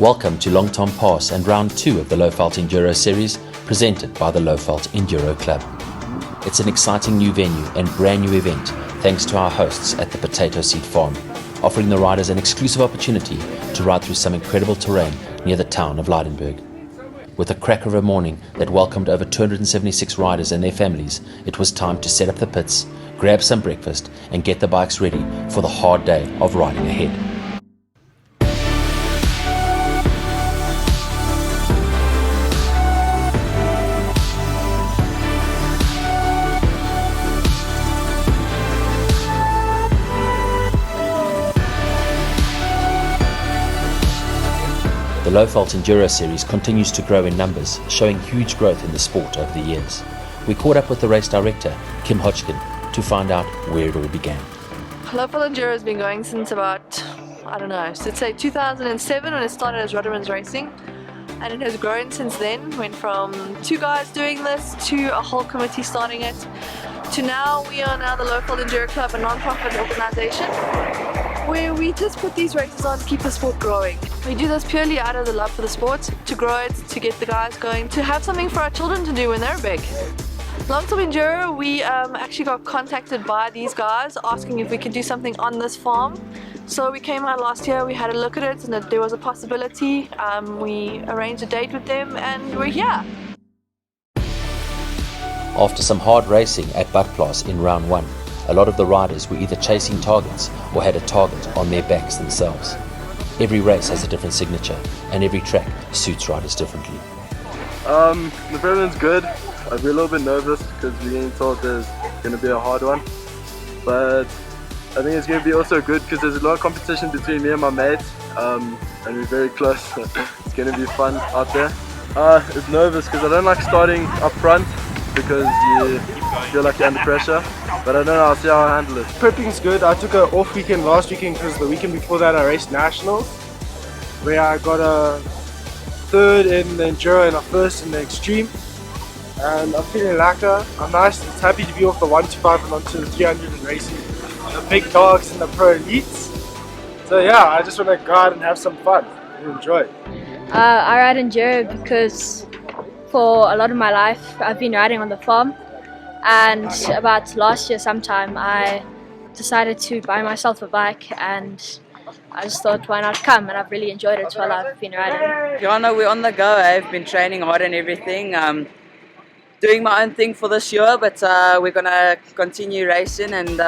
Welcome to Longtom Pass and round 2 of the Lowveld Enduro series presented by the Lowveld Enduro Club. It's an exciting new venue and brand new event thanks to our hosts at the Potato Seed Farm, offering the riders an exclusive opportunity to ride through some incredible terrain near the town of Lydenburg. With a cracker of a morning that welcomed over 276 riders and their families, it was time to set up the pits, grab some breakfast and get the bikes ready for the hard day of riding ahead. The Lowveld Enduro series continues to grow in numbers, showing huge growth in the sport over the years. We caught up with the race director, Kim Hodgkin, to find out where it all began. Lowveld Enduro has been going since about, let's say 2007 when it started as Rudderman's Racing, and it has grown since then. Went from 2 guys doing this to a whole committee starting it, to now we are now the Lowveld Enduro Club, a non-profit organization where we just put these races on to keep the sport growing. We do this purely out of the love for the sport, to grow it, to get the guys going, to have something for our children to do when they're big. Longtom Enduro, we actually got contacted by these guys asking if we could do something on this farm. So we came out last year, we had a look at it and there was a possibility. We arranged a date with them and we're here. After some hard racing at Badplaas in round 1, a lot of the riders were either chasing targets or had a target on their backs themselves. Every race has a different signature and every track suits riders differently. The prelimin's good. I'd be a little bit nervous because we're getting told there's going to be a hard one, but I think it's going to be also good because there's a lot of competition between me and my mates, and we're very close, so it's going to be fun out there. It's nervous because I don't like starting up front because you feel like you're under pressure, but I don't know, I'll see how I handle it. Prepping's good. I took an off weekend last weekend because the weekend before that I raced nationals, where I got a 3rd in the Enduro and a 1st in the Extreme, and I'm feeling lekker. I'm happy to be off the 125 and onto the 300 and racing the big dogs and the pro elites. So yeah, I just want to go out and have some fun and enjoy. I ride Enduro because for a lot of my life I've been riding on the farm, and about last year sometime I decided to buy myself a bike and I just thought why not come, and I've really enjoyed it while I've been riding. Yeah, no, we're on the go. I've been training hard and everything, doing my own thing for this year, but we're going to continue racing and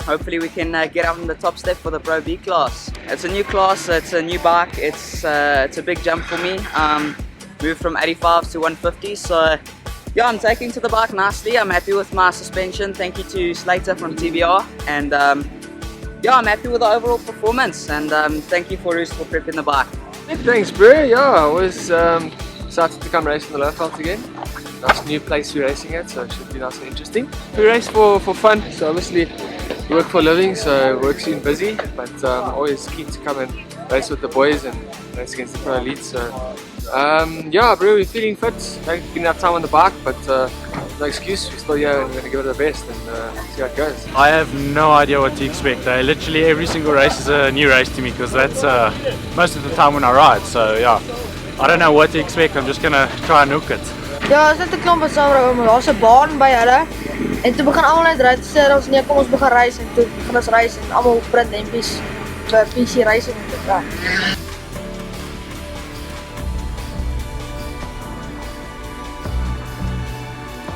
hopefully we can get up in the top step for the Pro B class. It's a new class, it's a new bike, it's a big jump for me. Moved from 85s to 150, so yeah, I'm taking to the bike nicely. I'm happy with my suspension, thank you to Slater from TBR, and yeah, I'm happy with the overall performance, and thank you for Roos for prepping the bike. Thanks bro, yeah, I was excited to come race in the Lowveld again. Nice new place we're racing at, so it should be nice and interesting. We race for fun, so obviously we work for a living, so work's been busy, but I'm always keen to come and race with the boys and race against the pro elites. So yeah bro, we're feeling fit, didn't have time on the bike, but no excuse, we're still here and we're going to give it the best and see how it goes. I have no idea what to expect. Literally every single race is a new race to me because that's most of the time when I ride, so yeah, I don't know what to expect, I'm just going to try and hook it. Ja, ons het net 'n klomp saam, maar daar's 'n baan by hulle. En toe begin almal net ry, sê ons nee, kom ons begin reis en toe begin ons reis en almal sprint en PC racing. Ja.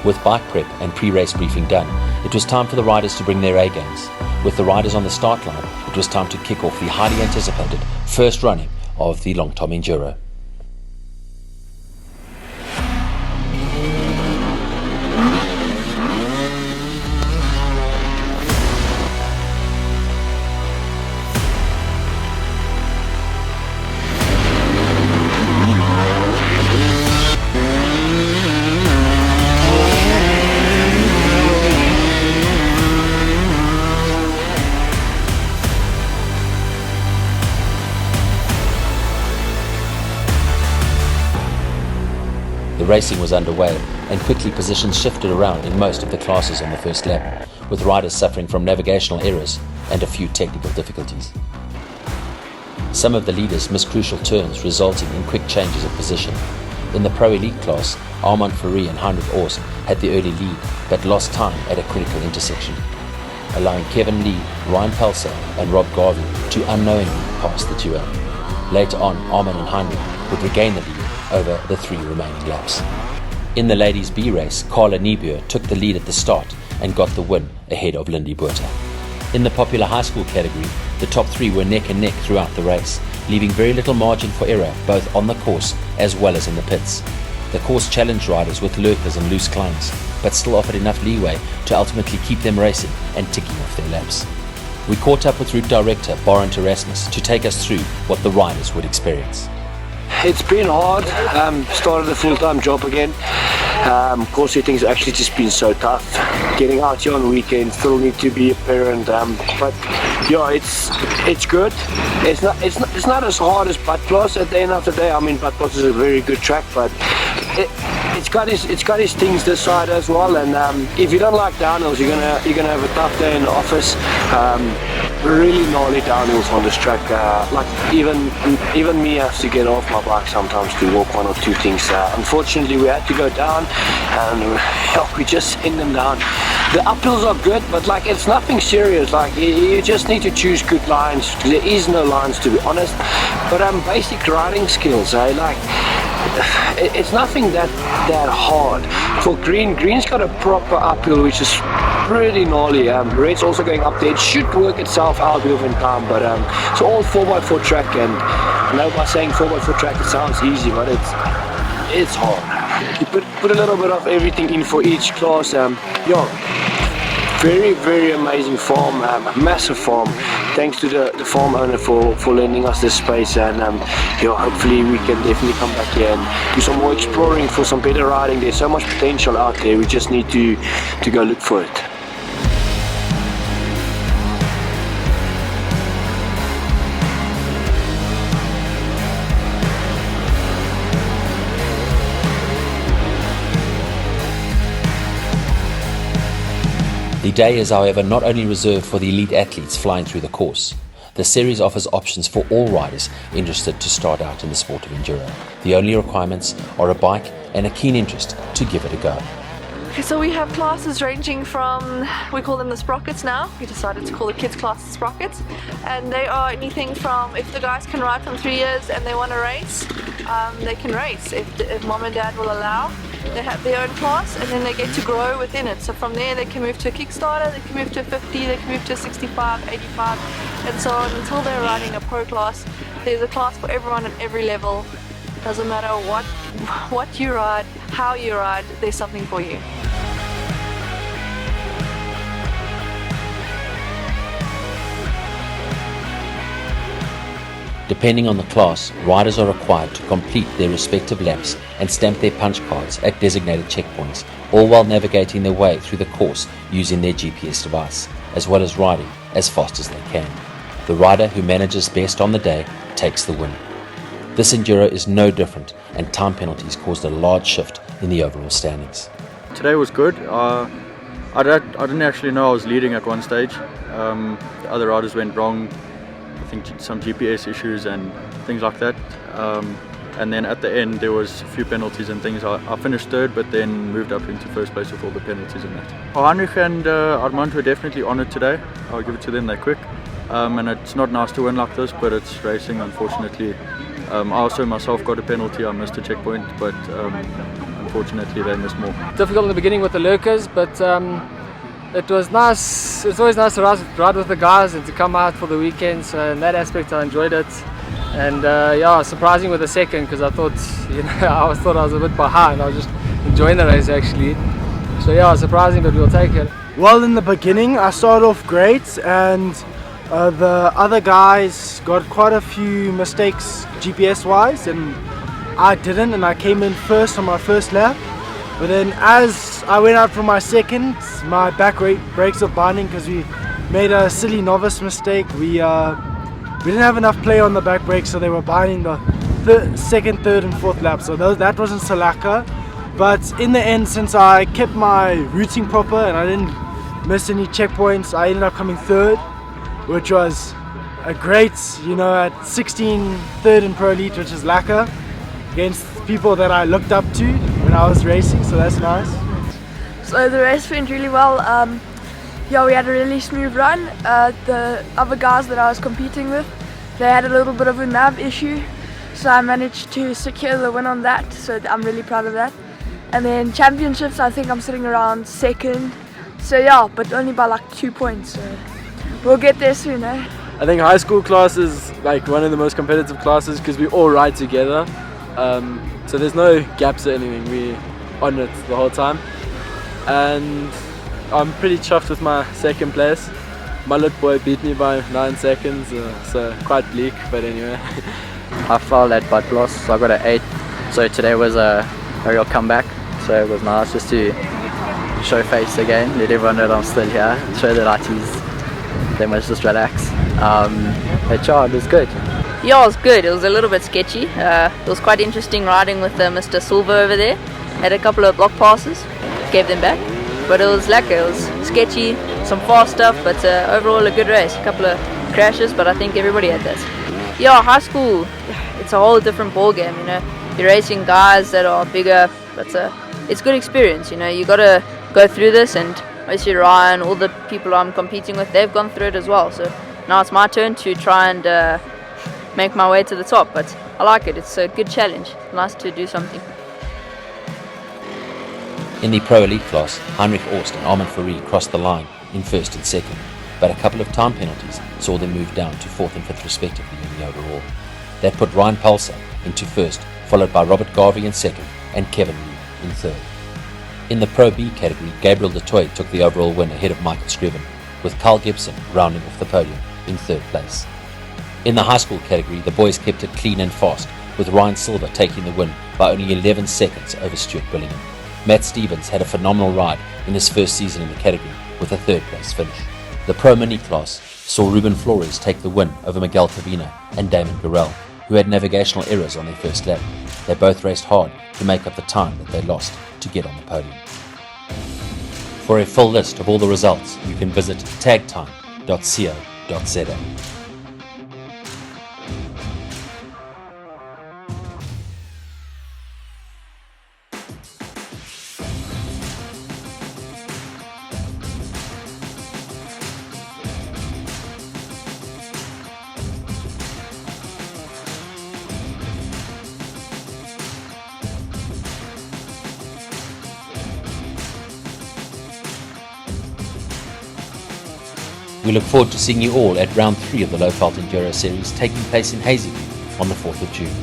With bike prep and pre-race briefing done, it was time for the riders to bring their A-games. With the riders on the start line, it was time to kick off the highly anticipated first running of the Longtom Enduro. The racing was underway and quickly positions shifted around in most of the classes on the first lap, with riders suffering from navigational errors and a few technical difficulties. Some of the leaders missed crucial turns, resulting in quick changes of position. In the Pro Elite class, Armand Fourie and Heinrich Ors had the early lead, but lost time at a critical intersection, allowing Kevin Lee, Ryan Pelser and Rob Garvey to unknowingly pass the duo. Later on, Armand and Heinrich would regain the lead over the 3 remaining laps. In the ladies' B race, Carla Niebuhr took the lead at the start and got the win ahead of Lindy Buerta. In the popular high school category, the top 3 were neck and neck throughout the race, leaving very little margin for error both on the course as well as in the pits. The course challenged riders with lurkers and loose climbs, but still offered enough leeway to ultimately keep them racing and ticking off their laps. We caught up with Route Director Barent Erasmus to take us through what the riders would experience. It's been hard. Started a full-time job again. Course setting's actually just been so tough. Getting out here on weekends, still need to be a parent. But yeah, it's good. It's not as hard as Bad Plus at the end of the day. I mean, Bad Plus is a very good track, but it's got his things this side as well. And if you don't like downhills, you're gonna have a tough day in the office. Really gnarly downhills on this track. Like even me has to get off my bike sometimes to walk 1 or 2 things. Unfortunately, we had to go down, and we just send them down. The uphills are good, but like it's nothing serious. Like you just need to choose good lines. There is no lines, to be honest. But basic riding skills. Like it's nothing that hard. For Green's got a proper uphill, which is pretty gnarly. Red's also going up there. It should work itself out within time, but it's all 4x4 track, and I know by saying 4x4 track it sounds easy, but it's hard. You put a little bit of everything in for each class. Very, very amazing farm, massive farm. Thanks to the farm owner for lending us this space, and hopefully we can definitely come back here and do some more exploring for some better riding. There's so much potential out there. We just need to go look for it. The day is, however, not only reserved for the elite athletes flying through the course. The series offers options for all riders interested to start out in the sport of enduro. The only requirements are a bike and a keen interest to give it a go. Okay, so we have classes ranging from, we call them the sprockets now. We decided to call the kids class the sprockets. And they are anything from, if the guys can ride from 3 years and they want to race, they can race if mom and dad will allow. They have their own class, and then they get to grow within it. So from there they can move to a Kickstarter, they can move to a 50, they can move to a 65, 85 and so on until they're riding a pro class. There's a class for everyone at every level. Doesn't matter what you ride, how you ride, there's something for you. Depending on the class, riders are required to complete their respective laps and stamp their punch cards at designated checkpoints, all while navigating their way through the course using their GPS device, as well as riding as fast as they can. The rider who manages best on the day takes the win. This enduro is no different, and time penalties caused a large shift in the overall standings. Today was good. I didn't actually know I was leading at one stage. The other riders went wrong. I think some GPS issues and things like that. And then at the end there was a few penalties and things. I finished third, but then moved up into first place with all the penalties and that. Heinrich and Armand were definitely honoured today. I'll give it to them, they're quick. And it's not nice to win like this, but it's racing, unfortunately. I also myself got a penalty. I missed a checkpoint, but unfortunately they missed more. Difficult in the beginning with the lurkers, but it was nice. It's always nice to ride with the guys and to come out for the weekend. So in that aspect, I enjoyed it. And surprising with the second, because I thought, I thought I was a bit behind. I was just enjoying the race actually. So yeah, surprising, but we'll take it. Well, in the beginning, I started off great, and the other guys got quite a few mistakes GPS-wise, and I didn't, and I came in first on my first lap. But then as I went out for my second, my back brakes were binding because we made a silly novice mistake. We didn't have enough play on the back brakes, so they were binding the second, third and fourth lap. So that wasn't so lacquer. But in the end, since I kept my routing proper and I didn't miss any checkpoints, I ended up coming third, which was a great, at 16, third in Pro Elite, which is lacquer, against people that I looked up to when I was racing, so that's nice. So the race went really well. Yeah, we had a really smooth run. The other guys that I was competing with, they had a little bit of a nav issue, so I managed to secure the win on that, so I'm really proud of that. And then championships, I think I'm sitting around second, so yeah, but only by like 2 points, so we'll get there soon, eh? I think high school class is like one of the most competitive classes because we all ride together, so there's no gaps or anything, we're on it the whole time. And I'm pretty chuffed with my second place. Mullet boy beat me by 9 seconds, so quite bleak, but anyway. I failed at butt loss, so I got an 8. So today was a real comeback. So it was nice just to show face again, let everyone know that I'm still here, show the lighties, they must just relax. But yeah, it was good. Yeah, it was good. It was a little bit sketchy. It was quite interesting riding with Mr. Silver over there. Had a couple of block passes, gave them back. But it was lekker, it was sketchy, some fast stuff, but overall a good race. A couple of crashes, but I think everybody had that. Yeah, high school, it's a whole different ball game, You're racing guys that are bigger, but it's good experience, You got to go through this, and obviously Ryan, all the people I'm competing with, they've gone through it as well. So now it's my turn to try and make my way to the top, but I like it. It's a good challenge. Nice to do something. In the Pro Elite class, Heinrich Orst and Armin Fourie crossed the line in first and second, but a couple of time penalties saw them move down to fourth and fifth respectively in the overall. That put Ryan Palser into first, followed by Robert Garvey in second and Kevin Lee in third. In the Pro B category, Gabriel de Toy took the overall win ahead of Michael Scriven, with Carl Gibson rounding off the podium in third place. In the high school category, the boys kept it clean and fast, with Ryan Silver taking the win by only 11 seconds over Stuart Billingham. Matt Stevens had a phenomenal ride in his first season in the category with a third place finish. The Pro Mini class saw Ruben Flores take the win over Miguel Tavina and Damon Garrell, who had navigational errors on their first lap. They both raced hard to make up the time that they lost to get on the podium. For a full list of all the results, you can visit tagtime.co.za. We look forward to seeing you all at round 3 of the Lowveld Enduro series taking place in Hazyview on the 4th of June.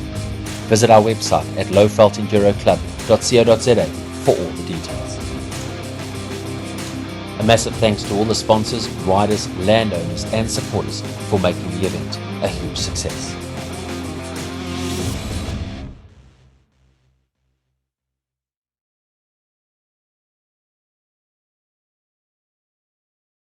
Visit our website at lowveldenduroClub.co.za for all the details. A massive thanks to all the sponsors, riders, landowners and supporters for making the event a huge success.